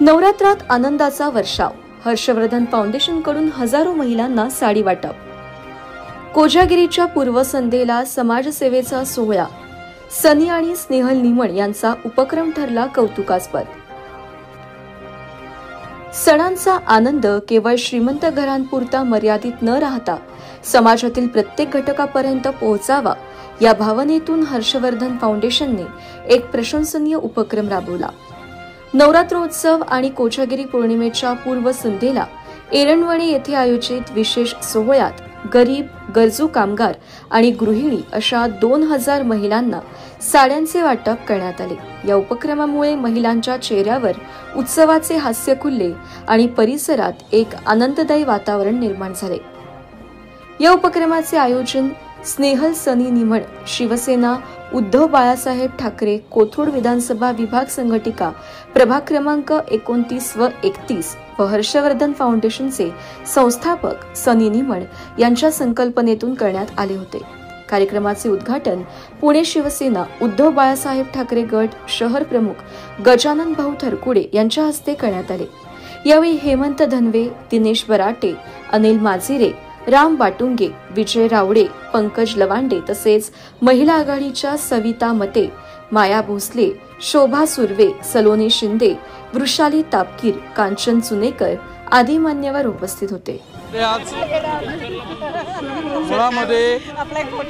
नवरात्रात आनंदाचा वर्षाव। हर्षवर्धन फाउंडेशन कडून हजारो महिलांना साडी वाटप। कोजागिरीच्या पूर्वसंध्येला समाजसेवेचा सोहळा। सनी आणि स्नेहल निमण यांचा उपक्रम ठरला कौतुकास्पद। सणांचा आनंद केवळ श्रीमंत घरांपुरता मर्यादित न राहता समाजातील प्रत्येक घटकापर्यंत पोहोचावा या भावनेतून हर्षवर्धन फाउंडेशनने एक प्रशंसनीय उपक्रम राबवला। नवरात्रोत्सव आणि कोजागिरी पौर्णिमेच्या पूर्वसंध्येला एरंडवणे येथे आयोजित विशेष सोहळ्यात गरीब, गरजू कामगार आणि गृहिणी अशा 2000 महिलांना साड्यांचे वाटप करण्यात आले। या उपक्रमामुळे महिलांच्या चेहऱ्यावर उत्सवाचे हास्य खुलले आणि परिसरात एक आनंददायी वातावरण निर्माण झाले। या उपक्रमाचे आयोजन स्नेहल सनी निमण, शिवसेना उद्धव बाळासाहेब ठाकरे कोथरूड विधानसभा विभाग संघटिका प्रभाग क्रमांक 29 व 31 व हर्षवर्धन फाउंडेशनचे संस्थापक सनी निमण यांच्या संकल्पनेतून करण्यात आले होते। कार्यक्रमाचे उद्घाटन पुणे शिवसेना उद्धव बाळासाहेब ठाकरे गट शहर प्रमुख गजानन भाऊ थरकुडे यांच्या हस्ते करण्यात आले। यावेळी हेमंत धनवे, दिनेश बराटे, अनिल माजिरे, राम बाटुंगे, विजय रावडे, पंकज लवांडे तसेच महिला आघाडीच्या सविता मते, माया भोसले, शोभा सुर्वे, सलोनी शिंदे, वृषाली तापकीर, कांचन चुनेकर आदी मान्यवर उपस्थित होते।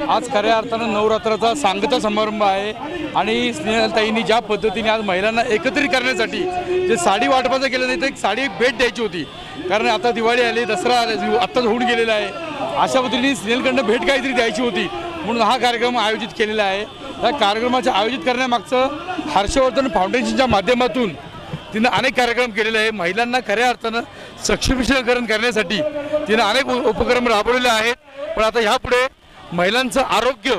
आज खऱ्या अर्थानं नवरात्राचा सांगता समारंभ आहे आणि स्नेहलताईंनी ज्या पद्धतीने आज महिलांना एकत्रित करण्यासाठी जे साडी वाटपाचं केलं नाही तर एक साडी भेट द्यायची होती, कारण आता दिवाळी आली, दसरा आत्ताच होऊन गेलेला आहे, अशा पद्धतीने स्नेहलकडनं भेट काहीतरी द्यायची होती म्हणून हा कार्यक्रम आयोजित केलेला आहे। या कार्यक्रमाचे आयोजित करण्यामागचं हर्षवर्धन फाउंडेशनच्या माध्यमातून तिने अनेक कार्यक्रम केलेले आहे। महिलांना खऱ्या अर्थानं सक्षमीकरण करण्यासाठी तिने अनेक उपक्रम राबवलेले आहेत, पण आता ह्यापुढे महिलांचं आरोग्य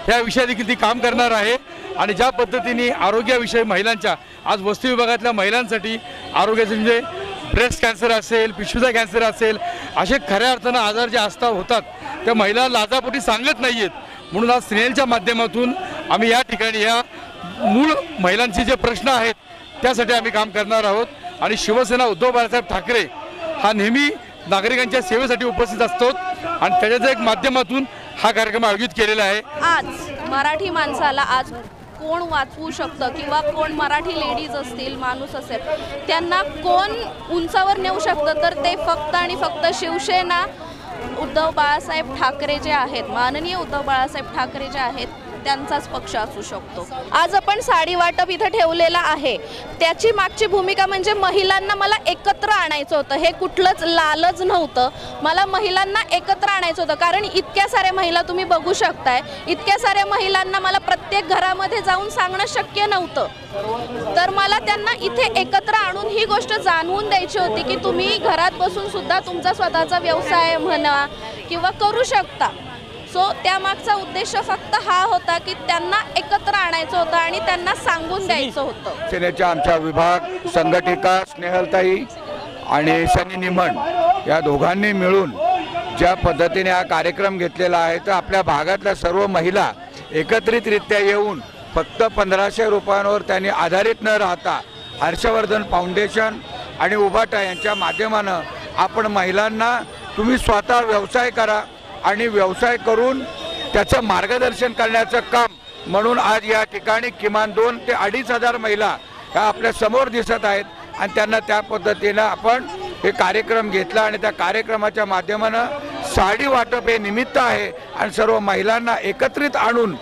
ह्या विषयात देखील ती काम करणार आहे आणि ज्या पद्धतीने आरोग्याविषयी महिलांच्या आज वस्ती विभागातल्या महिलांसाठी आरोग्याचे म्हणजे ब्रेस्ट कॅन्सर असेल, पिशवीचा कॅन्सर असेल, असे खऱ्या अर्थानं आजार जे आस्था होतात त्या महिला लाजापोटी सांगत नाही आहेत, म्हणून आज स्नेहलच्या माध्यमातून आम्ही या ठिकाणी या मूळ महिलांचे जे प्रश्न आहेत त्यासाठी आम्ही काम करणार आहोत आणि शिवसेना उद्धव बाळासाहेब ठाकरे हा नेहमी नागरिकांच्या सेवेसाठी उपस्थित असतो आणि त्याच्याच एक माध्यमातून हा कार्यक्रम आयोजित केलेला आहे। आज मराठी माणसाला आज कोण वाचवू शकतं किंवा कोण मराठी लेडीज असतील, माणूस असेल, त्यांना कोण उंचावर नेऊ शकतं तर ते फक्त आणि फक्त शिवसेना उद्धव बाळासाहेब ठाकरे जे आहेत, माननीय उद्धव बाळासाहेब ठाकरे जे आहेत त्यांचाच पक्ष असू शकतो। आज आपण साडी वाटप इथे ठेवलेला आहे, त्याची मागची भूमिका म्हणजे महिलांना मला एकत्र आणायचं होतं। हे कुठलंच लालच नव्हतं, मला महिलांना एकत्र आणायचं होतं, कारण इतक्या साऱ्या महिला तुम्ही बघू शकताय, इतक्या साऱ्या महिलांना मला प्रत्येक घरामध्ये जाऊन सांगणं शक्य नव्हतं, तर मला त्यांना इथे एकत्र आणून ही गोष्ट जाणवून द्यायची होती की तुम्ही घरात बसून सुद्धा तुमचा स्वतःचा व्यवसाय म्हणा किंवा करू शकता। सो त्यामागचा उद्देश फक्त हा होता की त्यांना एकत्र आणायचं होतं आणि त्यांना सांगून द्यायचं होतं। सेनेच्या आमच्या विभाग संघटिका स्नेहलताई आणि सनी निमण या दोघांनी मिळून ज्या पद्धतीने हा कार्यक्रम घेतलेला आहे, तर आपल्या भागातल्या सर्व महिला एकत्रितरित्या येऊन फक्त 1500 रुपयांवर त्यांनी आधारित न राहता हर्षवर्धन फाउंडेशन आणि उभाटा यांच्या माध्यमानं आपण महिलांना तुम्ही स्वतः व्यवसाय करा आणि व्यवसाय करून त्याचं मार्गदर्शन करण्याचं काम म्हणून आज या ठिकाणी किमान 2 ते 2,500 महिला ह्या आपल्या समोर दिसत आहेत आणि त्यांना त्या पद्धतीनं आपण हे कार्यक्रम घेतला आणि त्या कार्यक्रमाच्या माध्यमानं साडी वाटप हे निमित्त आहे आणि सर्व महिलांना एकत्रित आणून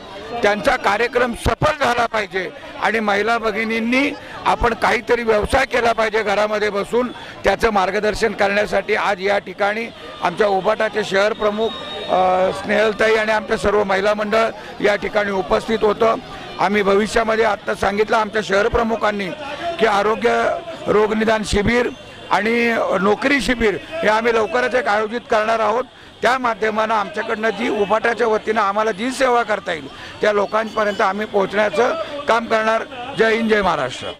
त्यांचा कार्यक्रम सफल झाला पाहिजे आणि महिला भगिनींनी आपण काहीतरी व्यवसाय केला पाहिजे घरामध्ये बसून, त्याचं मार्गदर्शन करण्यासाठी आज या ठिकाणी आमच्या उभाटाचे शहर प्रमुख स्नेहलताई आणि आमच्या सर्व महिला मंडळ या ठिकाणी उपस्थित होतं। आम्ही भविष्यामध्ये आत्ता सांगितलं आमच्या शहर प्रमुखांनी की आरोग्य रोगनिदान शिबिर आणि नोकरी शिबिर हे आम्ही लवकरच एक आयोजित करणार आहोत। त्या माध्यमानं आमच्याकडनं जी उभाटाच्या वतीनं आम्हाला जी सेवा करता येईल त्या लोकांपर्यंत आम्ही पोहोचण्याचं काम करणार। जय हिंद, जय महाराष्ट्र।